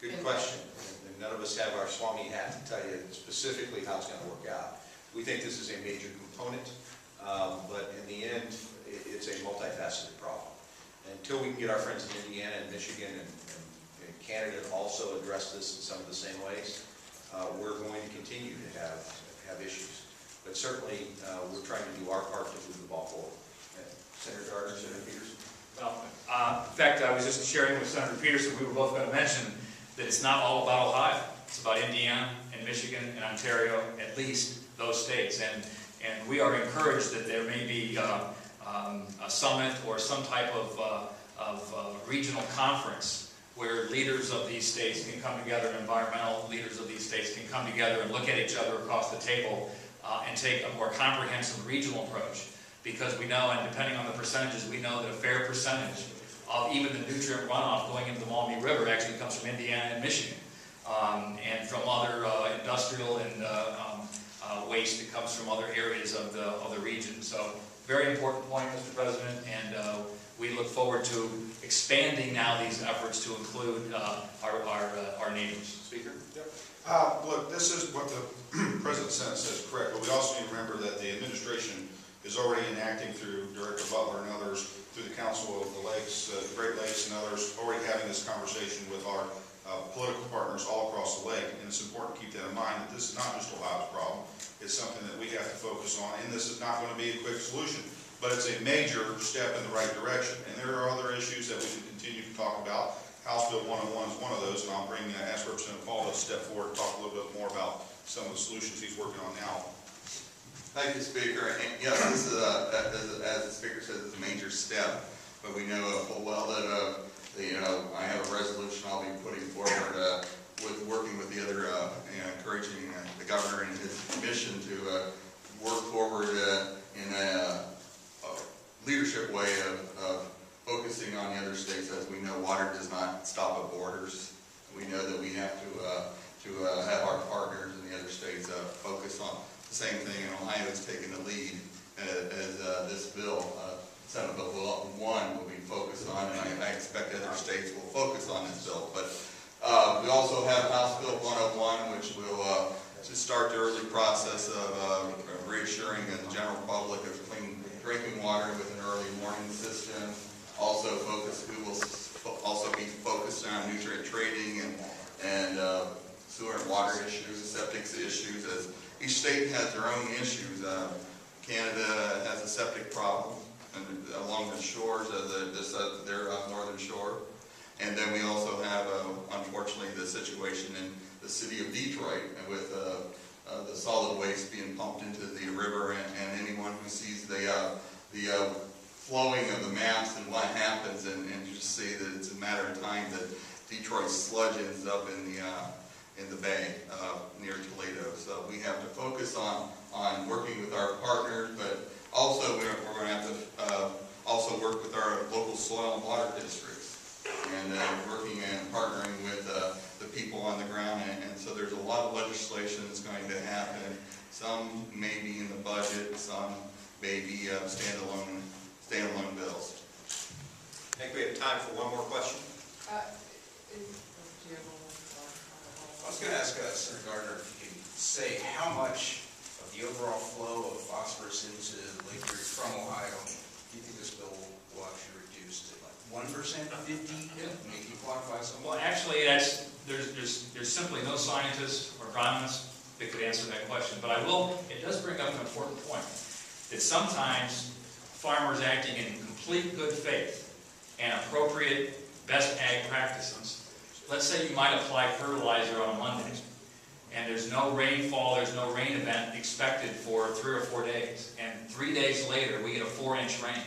Good question. And none of us have our Swami hat to tell you specifically how it's going to work out. We think this is a major component, but in the end, it's a multifaceted problem. Until we can get our friends in Indiana and Michigan and Canada also address this in some of the same ways, we're going to continue to have issues. But certainly, we're trying to do our part to move the ball forward. Senator Gardner, Senator Peterson? Well, in fact, I was just sharing with Senator Peterson, we were both going to mention that it's not all about Ohio. It's about Indiana and Michigan and Ontario, at least those states. And we are encouraged that there may be a summit or some type of regional conference where leaders of these states can come together, environmental leaders of these states can come together and look at each other across the table and take a more comprehensive regional approach. Because we know, and depending on the percentages, we know that a fair percentage of even the nutrient runoff going into the Maumee River actually comes from Indiana and Michigan, and from other industrial and waste that comes from other areas of the region. So, very important point, Mr. President, and we look forward to expanding now these efforts to include our neighbors. Speaker? Yep. Look, this is what the President's sentence says correct, but we also need to remember that the administration is already enacting through Director Butler and others, through the Council of the Lakes, the Great Lakes and others, already having this conversation with our political partners all across the lake. And it's important to keep that in mind, that this is not just Ohio's problem. It's something that we have to focus on, and this is not going to be a quick solution, but it's a major step in the right direction. And there are other issues that we can continue to talk about. House Bill 101 is one of those, and I'll ask Representative Paul to step forward and talk a little bit more about some of the solutions he's working on now. Thank you, Speaker. And yes, this is, as the Speaker says, it's a major step, but we know full well that I have a resolution I'll be putting forward with working with the other, encouraging the governor and his commission to work forward in a leadership way of focusing on the other states. As we know, water does not stop at borders. We know that we have to have our partners in the other states focus on the same thing, and Ohio is taking the lead as this bill, Senate Bill 1, will be focused on, and I expect other states will focus on this bill. But we also have House Bill 101, which will just start the early process of reassuring the general public of clean drinking water with an early warning system. Also we will also be focused on nutrient trading and sewer and water issues, septic issues, as each state has their own issues. Canada has a septic problem along the shores of their northern shore. And then we also have, unfortunately, the situation in the city of Detroit with the solid waste being pumped into the river, and anyone who sees the flowing of the maps and what happens, and you just see that it's a matter of time that Detroit sludge ends up in the bay near Toledo. So we have to focus on working with our partners, but also we're going to have to also work with our local soil and water districts, and working and partnering with the people on the ground. And so there's a lot of legislation that's going to happen. Some may be in the budget, some may be standalone bills. I think we have time for one more question. I was going to ask Senator Gardner if you can say how much of the overall flow of phosphorus into Lake Erie from Ohio do you think this bill will actually reduce to, like 1%, 50%? Maybe you quantify something? Well, actually, there's simply no scientist or agronomist that could answer that question. But it does bring up an important point, that sometimes farmers acting in complete good faith and appropriate best ag practices. Let's say you might apply fertilizer on a Monday, and there's no rainfall, there's no rain event expected for 3 or 4 days, and 3 days later we get a 4-inch rain.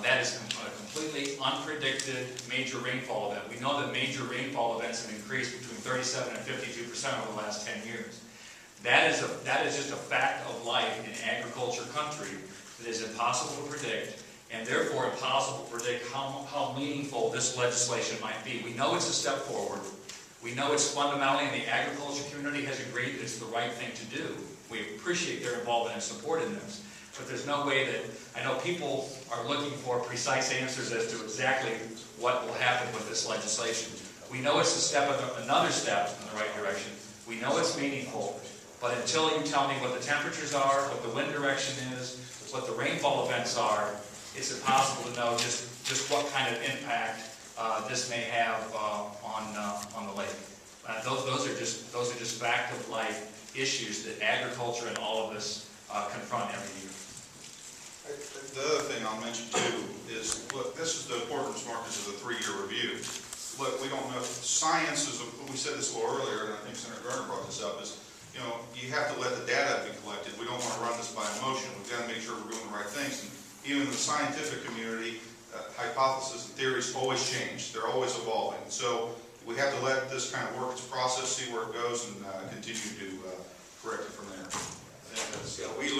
That is a completely unpredicted major rainfall event. We know that major rainfall events have increased between 37 and 52% over the last 10 years. That is just a fact of life in agriculture country that is impossible to predict, and therefore impossible to predict how meaningful this legislation might be. We know it's a step forward. We know it's fundamentally, and the agriculture community has agreed that it's the right thing to do. We appreciate their involvement and support in this. But there's no way that, I know people are looking for precise answers as to exactly what will happen with this legislation. We know it's another step in the right direction. We know it's meaningful, but until you tell me what the temperatures are, what the wind direction is, what the rainfall events are, it's impossible to know just what kind of impact this may have on the lake. Those are just fact of life issues that agriculture and all of us confront every year. The other thing I'll mention too is, look, this is the importance, Marcus, of the 3-year review. Look, we don't know, science is, we said this a little earlier, and I think Senator Gardner brought this up, is, you know, you have to let the data be collected. We don't want to run this by emotion. We've got to make sure we're doing the right things. And even in the scientific community, hypotheses and theories always change. They're always evolving. So we have to let this kind of work its process, see where it goes, and continue to correct it from there. I think that's, we learn